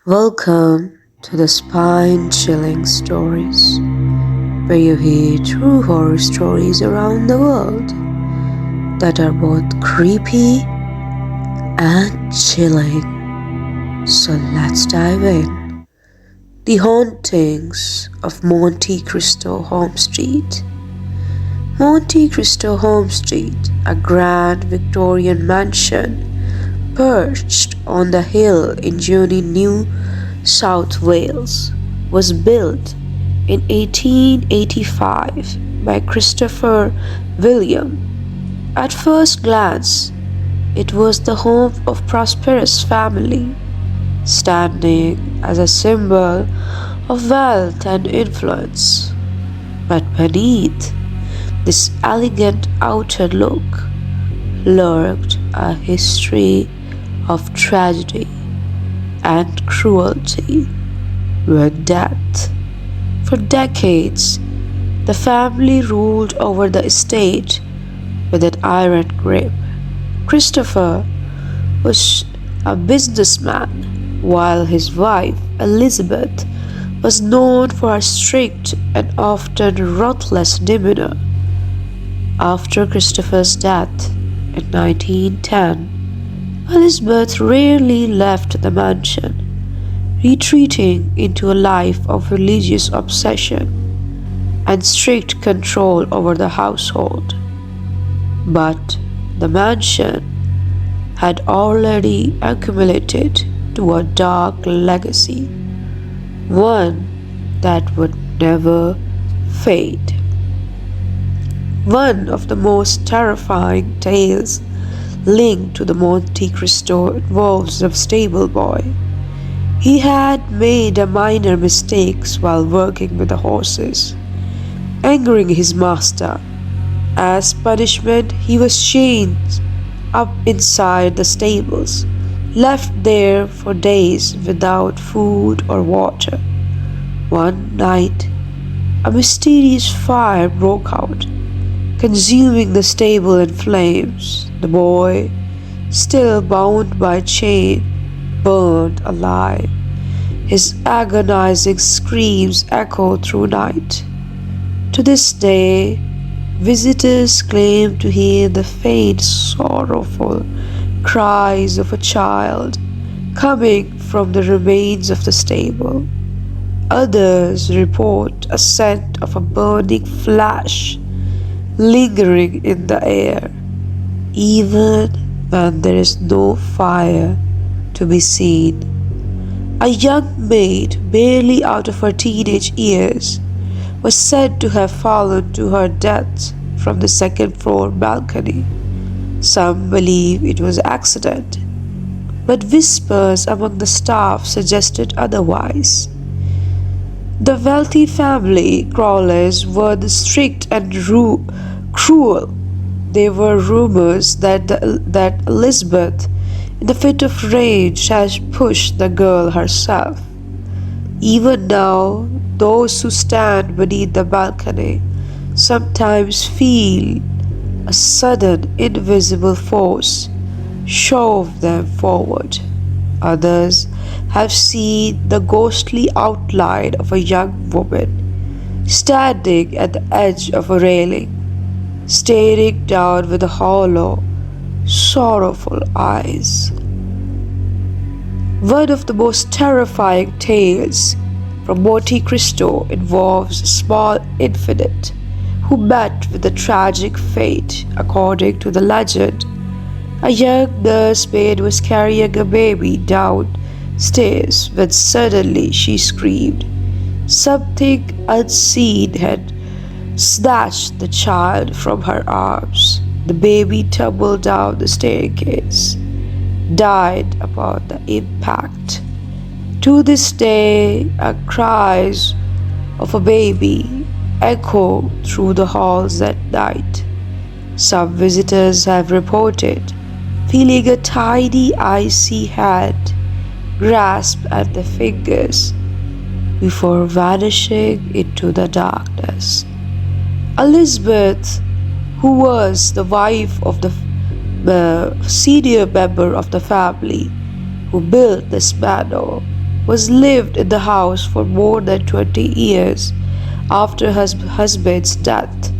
Welcome to the spine-chilling stories, where you hear true horror stories around the world that are both creepy and chilling. So let's dive in. The Hauntings of Monte Cristo Homestead. Monte Cristo Homestead, a grand Victorian mansion perched on the hill in Journey, New South Wales, was built in 1885 by Christopher William. At first glance, it was the home of a prosperous family, standing as a symbol of wealth and influence. But beneath this elegant outer look lurked a history of tragedy and cruelty with death. For decades, the family ruled over the estate with an iron grip. Christopher was a businessman, while his wife, Elizabeth, was known for her strict and often ruthless demeanor. After Christopher's death in 1910, Elizabeth rarely left the mansion, retreating into a life of religious obsession and strict control over the household. But the mansion had already accumulated to a dark legacy, one that would never fade. One of the most terrifying tales linked to the Monte Cristo involves a stable boy. He had made a minor mistake while working with the horses, angering his master. As punishment, he was chained up inside the stables, left there for days without food or water. One night, a mysterious fire broke out, consuming the stable in flames. The boy, still bound by chain, burned alive. His agonizing screams echoed through night. To this day, visitors claim to hear the faint, sorrowful cries of a child coming from the remains of the stable. Others report a scent of a burning flesh lingering in the air, even when there is no fire to be seen. A young maid, barely out of her teenage years, was said to have fallen to her death from the second-floor balcony. Some believe it was accident, but whispers among the staff suggested otherwise. The wealthy family crawlers were the strict and cruel. There were rumors that Elizabeth, in the fit of rage, had pushed the girl herself. Even now, those who stand beneath the balcony sometimes feel a sudden invisible force shove them forward. Others have seen the ghostly outline of a young woman standing at the edge of a railing, staring down with hollow, sorrowful eyes. One of the most terrifying tales from Monte Cristo involves a small infant who met with a tragic fate. According to the legend, a young nursemaid was carrying a baby downstairs when suddenly she screamed. Something unseen had snatched the child from her arms. The baby tumbled down the staircase, died upon the impact. To this day, cries of a baby echo through the halls at night. Some visitors have reported feeling a tiny icy hand grasp at the fingers before vanishing into the darkness. Elizabeth, who was the wife of the senior member of the family who built this manor, was lived in the house for more than 20 years after her husband's death,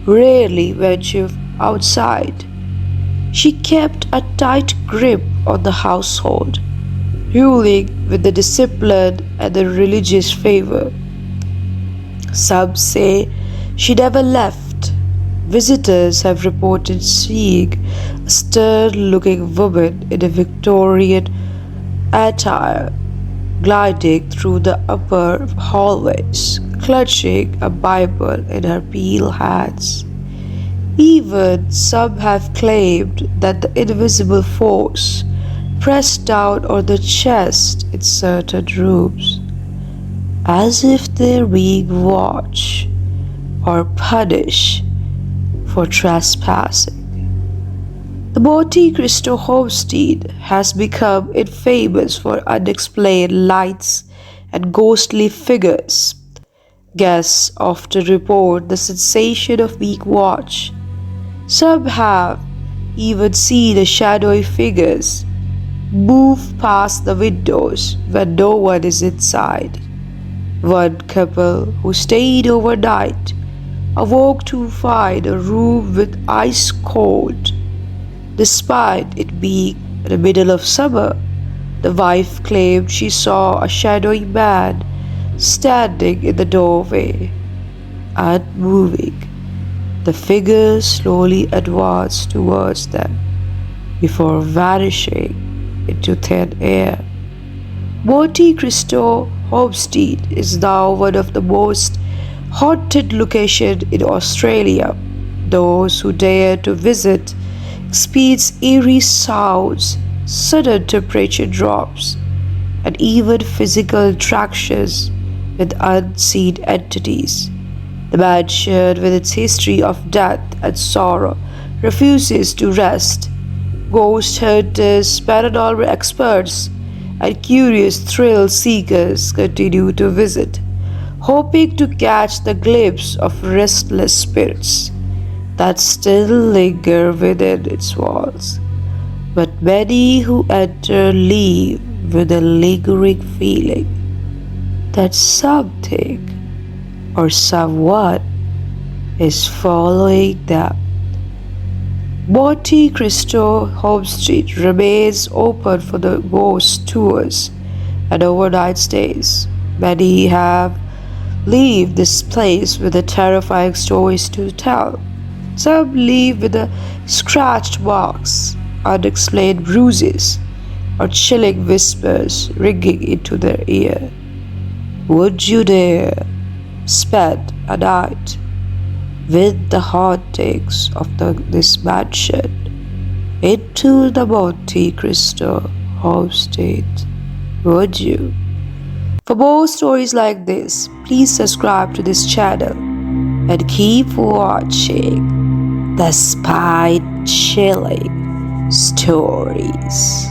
rarely ventured outside. She kept a tight grip on the household, ruling with the discipline and the religious favor. Some say she never left. Visitors have reported seeing a stern looking woman in a Victorian attire gliding through the upper hallways, clutching a Bible in her pale hands. Even some have claimed that the invisible force pressed down on the chest in certain rooms, as if they're being watched or punished for trespassing. The Monte Cristo Homestead has become infamous for unexplained lights and ghostly figures. Guests often report the sensation of being watched. Some have even seen the shadowy figures move past the windows when no one is inside. One couple who stayed overnight awoke to find a room with ice cold. Despite it being in the middle of summer, the wife claimed she saw a shadowy man standing in the doorway, unmoving. The figure slowly advanced towards them before vanishing into thin air. Monte Cristo Homestead is now one of the most haunted locations in Australia. Those who dare to visit experience eerie sounds, sudden temperature drops, and even physical interactions with unseen entities. The mansion, with its history of death and sorrow, refuses to rest. Ghost hunters, paranormal experts, and curious thrill seekers continue to visit, hoping to catch the glimpse of restless spirits that still linger within its walls. But many who enter leave with a lingering feeling that something or someone is following them. Monte Cristo Homestead remains open for the ghost tours and overnight stays. Many have leave this place with the terrifying stories to tell. Some leave with the scratched marks, unexplained bruises, or chilling whispers ringing into their ear. Would you dare spend a night with the hauntings of this mansion into the Monte Cristo Homestead? Would you? For more stories like this, please subscribe to this channel and keep watching the spine-chilling stories.